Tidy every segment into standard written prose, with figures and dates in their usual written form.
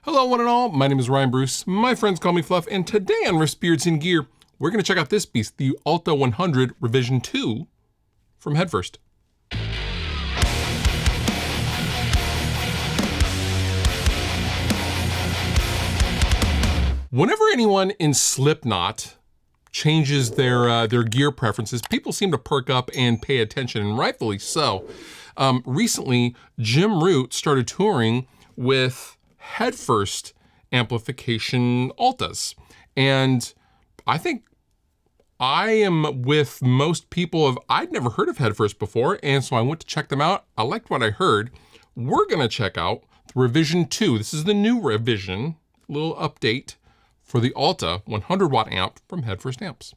Hello one and all, my name is Ryan Bruce, my friends call me Fluff, and today on Riffs, Beards, and Gear, we're going to check out this beast, the Alta 100 Revision 2 from Headfirst. Whenever anyone in Slipknot changes their gear preferences, people seem to perk up and pay attention, and rightfully so. Recently, Jim Root started touring with Headfirst amplification Altas. And I think I am with most people I'd never heard of Headfirst before, and so I went to check them out. I liked what I heard. We're gonna check out the Revision 2. This is the new revision, little update for the Alta 100 watt amp from Headfirst Amps.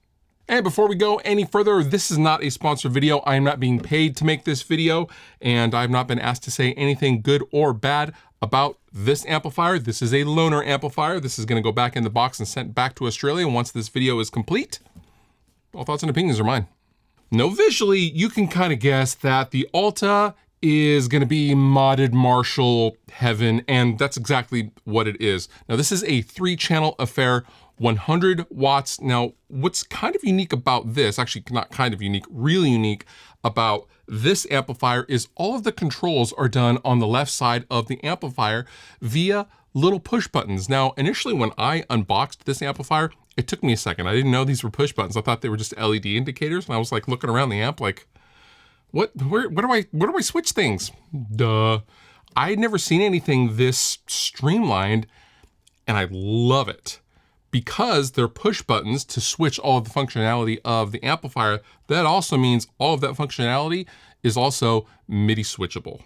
And before we go any further, this is not a sponsored video. I am not being paid to make this video, and I've not been asked to say anything good or bad about this amplifier. This is a loaner amplifier. This is gonna go back in the box and sent back to Australia once this video is complete. All thoughts and opinions are mine. Now visually, you can kind of guess that the Alta is gonna be modded Marshall heaven, and that's exactly what it is. Now this is a 3-channel affair, 100 watts. Now, what's kind of unique about this, actually not kind of unique, really unique about this amplifier is all of the controls are done on the left side of the amplifier via little push buttons. Now, initially when I unboxed this amplifier, it took me a second. I didn't know these were push buttons. I thought they were just LED indicators. And I was like looking around the amp like, where do I switch things? Duh. I had never seen anything this streamlined, and I love it. Because they're push buttons to switch all of the functionality of the amplifier, that also means all of that functionality is also MIDI switchable,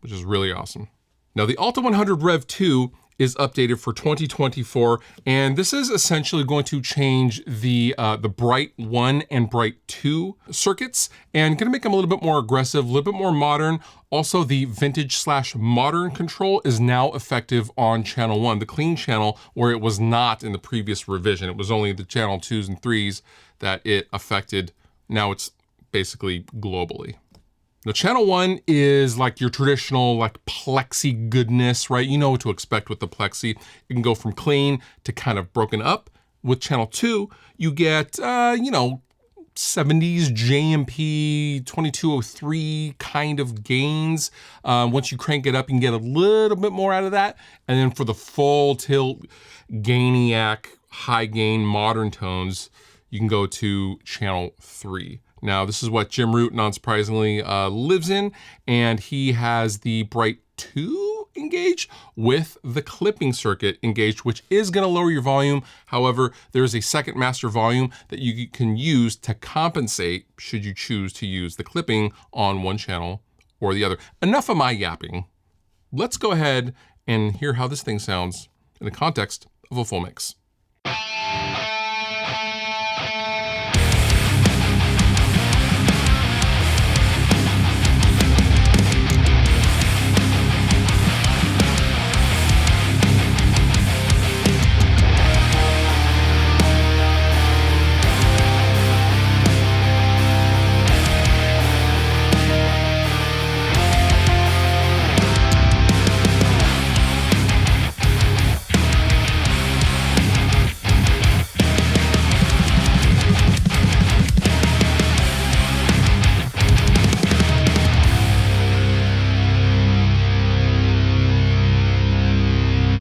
which is really awesome. Now the Alta 100 Rev 2 is updated for 2024, and this is essentially going to change the Bright 1 and Bright 2 circuits, and gonna make them a little bit more aggressive, a little bit more modern. Also, the vintage/modern control is now effective on channel 1, the clean channel, where it was not in the previous revision. It was only the channel 2s and 3s that it affected. Now it's basically globally. Now channel 1 is like your traditional like plexi goodness, right? You know what to expect with the plexi. It can go from clean to kind of broken up. With channel 2, you get, 70s JMP 2203 kind of gains. Once you crank it up, you can get a little bit more out of that. And then for the full tilt, gainiac, high gain, modern tones, you can go to channel 3. Now, this is what Jim Root, non-surprisingly, lives in, and he has the Bright 2 engaged with the clipping circuit engaged, which is gonna lower your volume. However, there's a second master volume that you can use to compensate should you choose to use the clipping on one channel or the other. Enough of my yapping. Let's go ahead and hear how this thing sounds in the context of a full mix.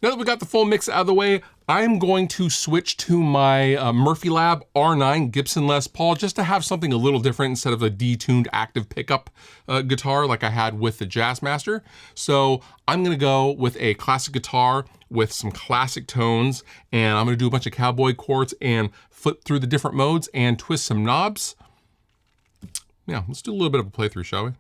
Now that we got the full mix out of the way, I'm going to switch to my Murphy Lab R9 Gibson Les Paul just to have something a little different instead of a detuned active pickup guitar like I had with the Jazzmaster. So I'm gonna go with a classic guitar with some classic tones, and I'm gonna do a bunch of cowboy chords and flip through the different modes and twist some knobs. Yeah, let's do a little bit of a playthrough, shall we?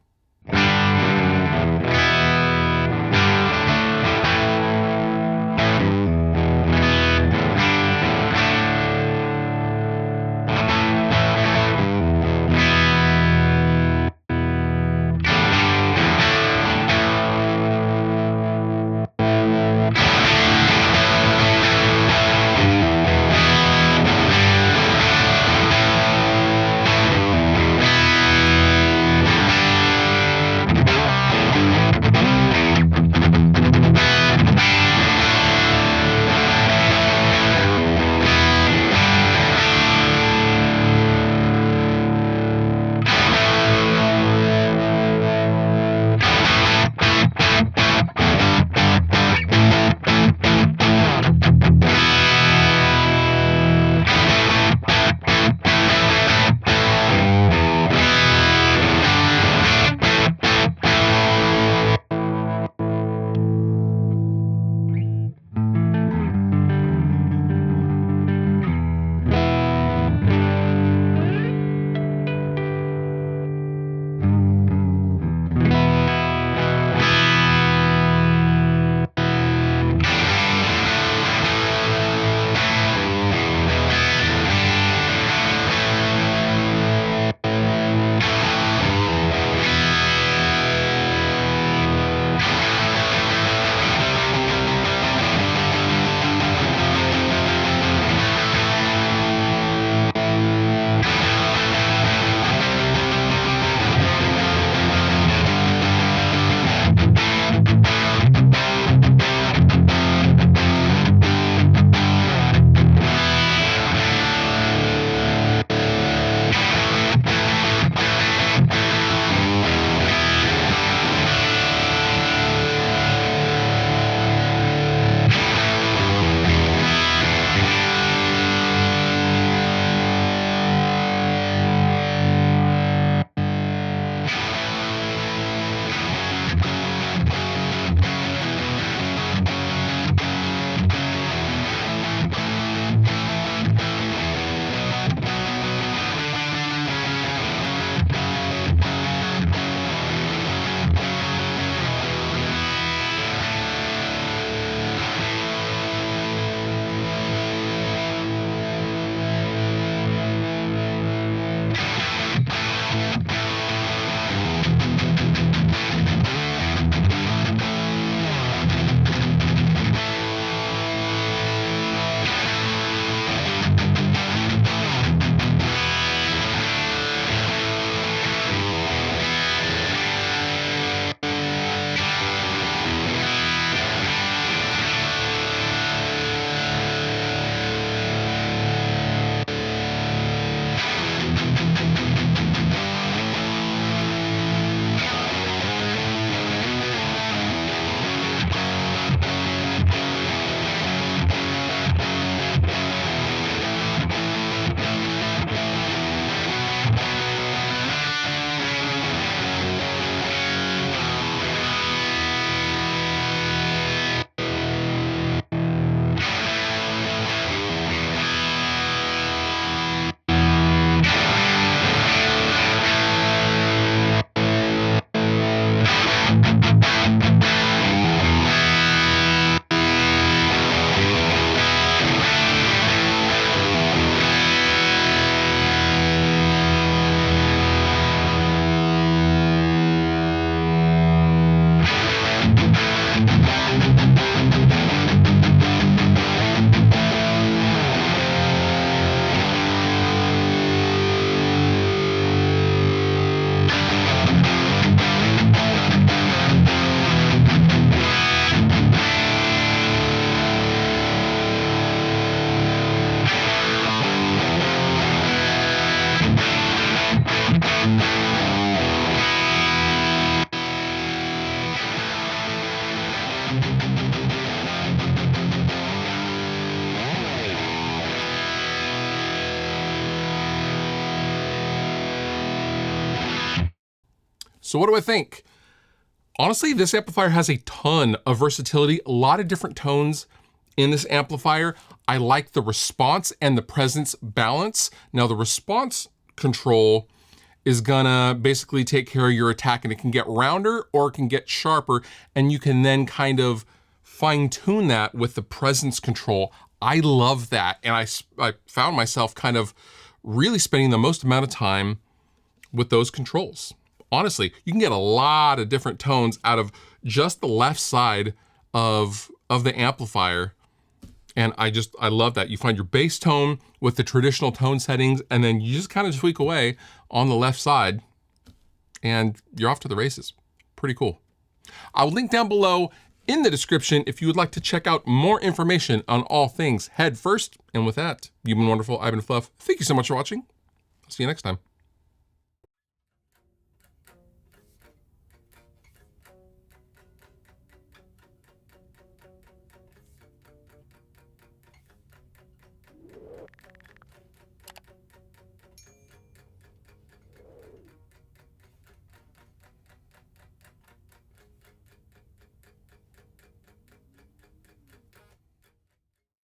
So what do I think? Honestly, this amplifier has a ton of versatility, a lot of different tones in this amplifier. I like the response and the presence balance. Now the response control is gonna basically take care of your attack, and it can get rounder or it can get sharper, and you can then kind of fine tune that with the presence control. I love that, and I found myself kind of really spending the most amount of time with those controls. Honestly, you can get a lot of different tones out of just the left side of the amplifier. And I love that. You find your bass tone with the traditional tone settings, and then you just kind of tweak away on the left side, and you're off to the races. Pretty cool. I'll link down below in the description if you would like to check out more information on all things Headfirst. And with that, you've been wonderful. I've been Fluff. Thank you so much for watching. I'll see you next time.